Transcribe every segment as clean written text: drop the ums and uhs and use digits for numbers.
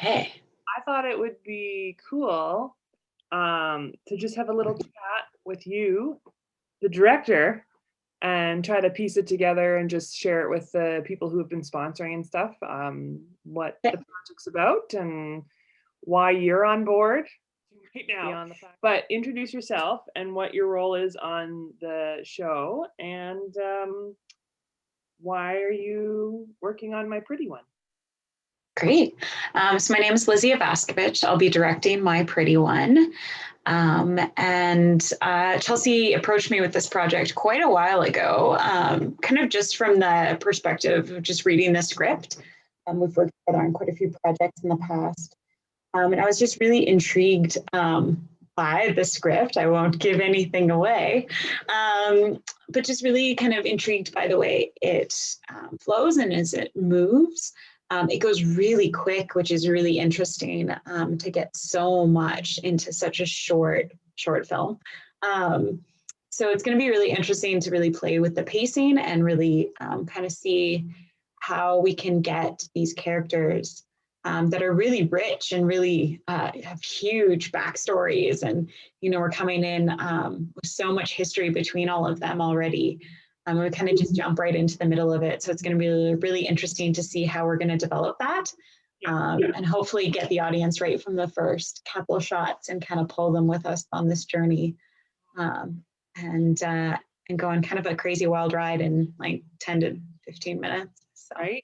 Okay. I thought it would be cool to just have a little chat with you, the director, and try to piece it together and just share it with the people who have been sponsoring and stuff, what the project's about and why you're on board right now. But introduce yourself and what your role is on the show, and why are you working on My Pretty One? Great. So my name is Lizzy Evashkevich. I'll be directing My Pretty One. And Chelsea approached me with this project quite a while ago, kind of just from the perspective of just reading the script. We've worked together on quite a few projects in the past. And I was just really intrigued by the script. I won't give anything away, but just really kind of intrigued by the way it flows and as it moves. It goes really quick, which is really interesting to get so much into such a short film. So it's going to be really interesting to really play with the pacing and really kind of see how we can get these characters that are really rich and really have huge backstories. And, we're coming in with so much history between all of them already. We kind of just jump right into the middle of it. So it's going to be really, really interesting to see how we're going to develop that and hopefully get the audience right from the first couple of shots and kind of pull them with us on this journey and go on kind of a crazy wild ride in like 10 to 15 minutes. So. Right.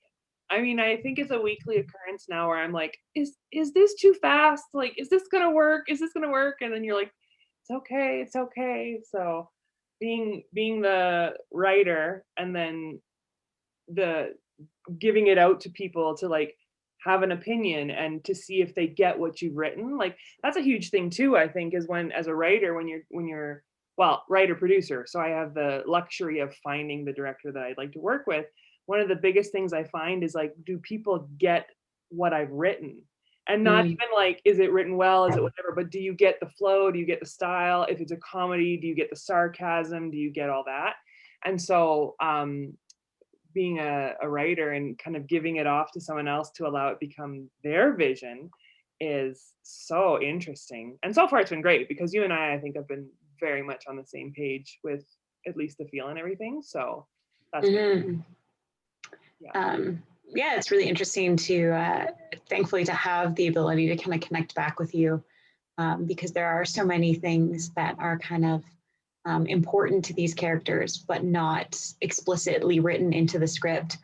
I mean, I think it's a weekly occurrence now where I'm like, is this too fast? Like, is this going to work? Is this going to work? And then you're like, it's okay. It's okay. So being the writer and then the giving it out to people to like have an opinion and to see if they get what you've written, like that's a huge thing too, I think, is when as a writer, when you're well, writer producer, so I have the luxury of finding the director that I'd like to work with. One of the biggest things I find is like, do people get what I've written? And not even like, is it written well? Is it whatever? But do you get the flow? Do you get the style? If it's a comedy, do you get the sarcasm? Do you get all that? And so being a writer and kind of giving it off to someone else to allow it become their vision is so interesting. And so far it's been great because you and I think have been very much on the same page with at least the feel and everything. So that's yeah, it's really interesting to thankfully to have the ability to kind of connect back with you because there are so many things that are kind of important to these characters, but not explicitly written into the script.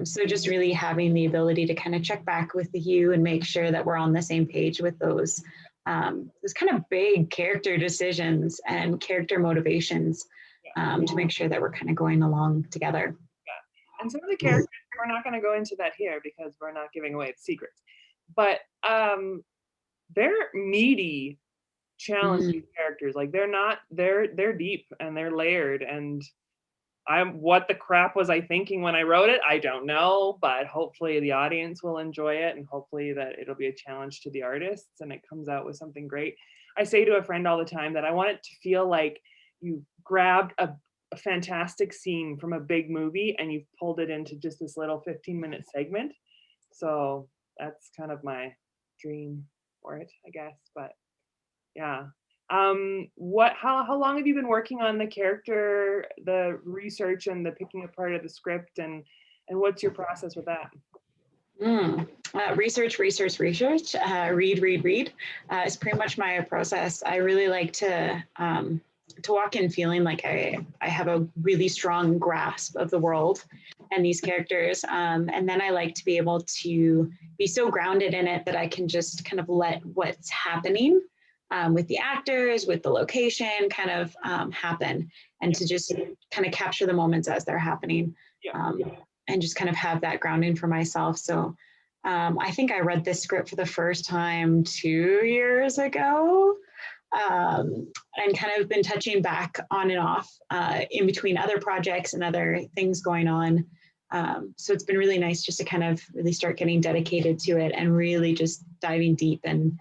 So just really having the ability to kind of check back with you and make sure that we're on the same page with those kind of big character decisions and character motivations to make sure that we're kind of going along together. Yeah. And some of the characters, we're not going to go into that here because we're not giving away the secrets, but they're meaty, challenging characters. Like they're deep and they're layered, and what the crap was I thinking when I wrote it? I don't know, but hopefully the audience will enjoy it and hopefully that it'll be a challenge to the artists and it comes out with something great. I say to a friend all the time that I want it to feel like you grabbed a fantastic scene from a big movie and you've pulled it into just this little 15-minute segment. So that's kind of my dream for it, I guess. But yeah. How long have you been working on the character, the research and the picking apart of the script, and what's your process with that? Research, read is pretty much my process. I really like to walk in feeling like I have a really strong grasp of the world and these characters. And then I like to be able to be so grounded in it that I can just kind of let what's happening with the actors, with the location kind of happen and to just kind of capture the moments as they're happening and just kind of have that grounding for myself. So I think I read this script for the first time 2 years ago and kind of been touching back on and off in between other projects and other things going on. So it's been really nice just to kind of really start getting dedicated to it and really just diving deep and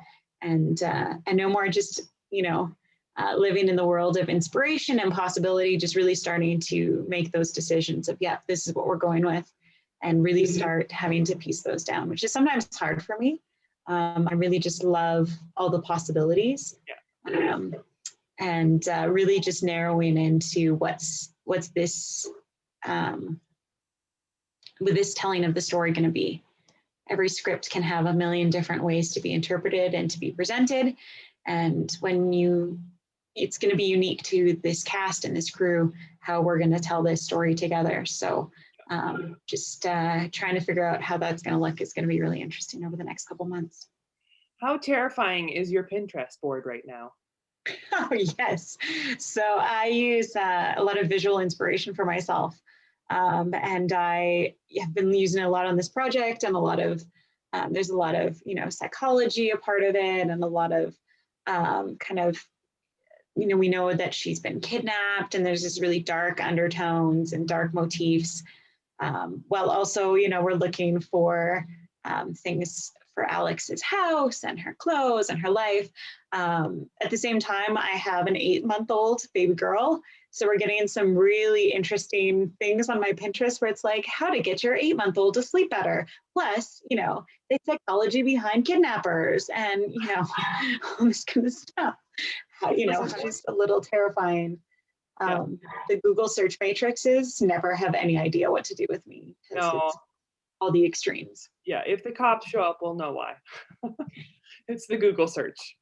no more just, living in the world of inspiration and possibility, just really starting to make those decisions of, this is what we're going with and really start having to piece those down, which is sometimes hard for me. I really just love all the possibilities. And really just narrowing into what's this with this telling of the story going to be. Every script can have a million different ways to be interpreted and to be presented, and it's going to be unique to this cast and this crew how we're going to tell this story together. So just trying to figure out how that's going to look is going to be really interesting over the next couple months. How terrifying is your Pinterest board right now? Oh, yes. So I use a lot of visual inspiration for myself. And I have been using it a lot on this project, and there's a lot of, psychology a part of it, and a lot of kind of, we know that she's been kidnapped, and there's this really dark undertones and dark motifs. While also, we're looking for things for Alex's house and her clothes and her life. At the same time, I have an 8-month-old baby girl. So we're getting some really interesting things on my Pinterest where it's like how to get your 8-month-old to sleep better. Plus, the psychology behind kidnappers and, all this kind of stuff. Just a little terrifying. The Google search matrices never have any idea what to do with me. No. It's all the extremes. Yeah, if the cops show up, we'll know why. It's the Google search.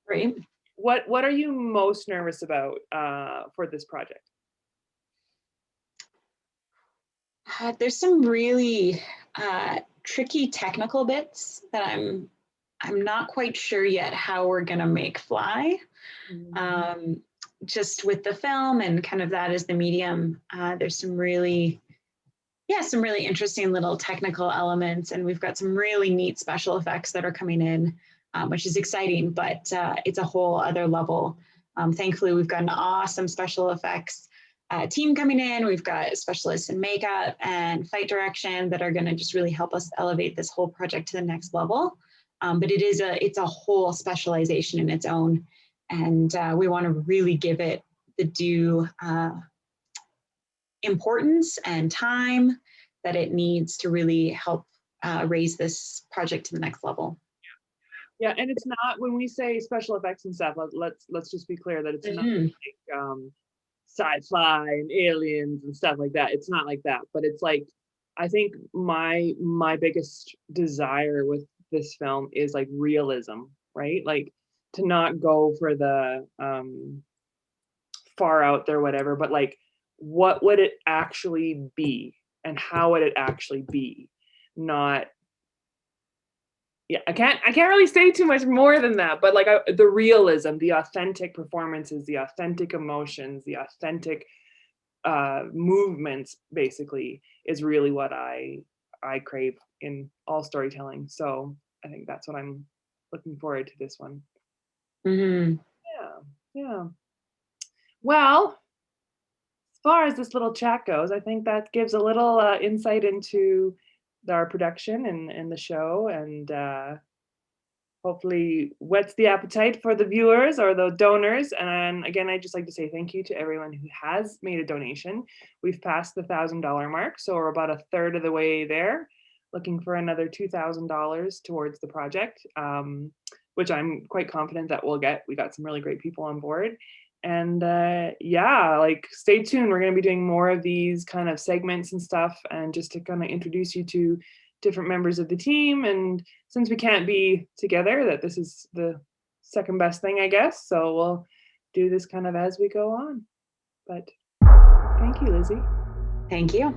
Right. What are you most nervous about for this project? There's some really tricky technical bits that I'm not quite sure yet how we're gonna make fly. Mm-hmm. Just with the film and kind of that as the medium, there's some really interesting little technical elements, and we've got some really neat special effects that are coming in, which is exciting, but it's a whole other level. Thankfully, we've got an awesome special effects team coming in. We've got specialists in makeup and fight direction that are going to just really help us elevate this whole project to the next level. But it's a whole specialization in its own, and we want to really give it the due importance and time that it needs to really help raise this project to the next level. Yeah, and it's not, when we say special effects and stuff, let's just be clear that it's not like sci-fi and aliens and stuff like that. It's not like that, but it's like, I think my biggest desire with this film is like realism, right? Like to not go for the far out there, whatever, but like what would it actually be and how would it actually be? Not, yeah, I can't really say too much more than that, but like the realism, the authentic performances, the authentic emotions, the authentic movements basically is really what I crave in all storytelling. So I think that's what I'm looking forward to this one. Mm-hmm. Yeah. Well, as far as this little chat goes, I think that gives a little insight into our production and the show, and hopefully whets the appetite for the viewers or the donors. And again, I'd just like to say thank you to everyone who has made a donation. We've passed the $1,000 mark, so we're about a third of the way there, looking for another $2,000 towards the project, which I'm quite confident that we'll get. We got some really great people on board. And yeah, like stay tuned. We're going to be doing more of these kind of segments and stuff, and just to kind of introduce you to different members of the team. And since we can't be together, that this is the second best thing, I guess. So we'll do this kind of as we go on. But thank you, Lizzy. Thank you.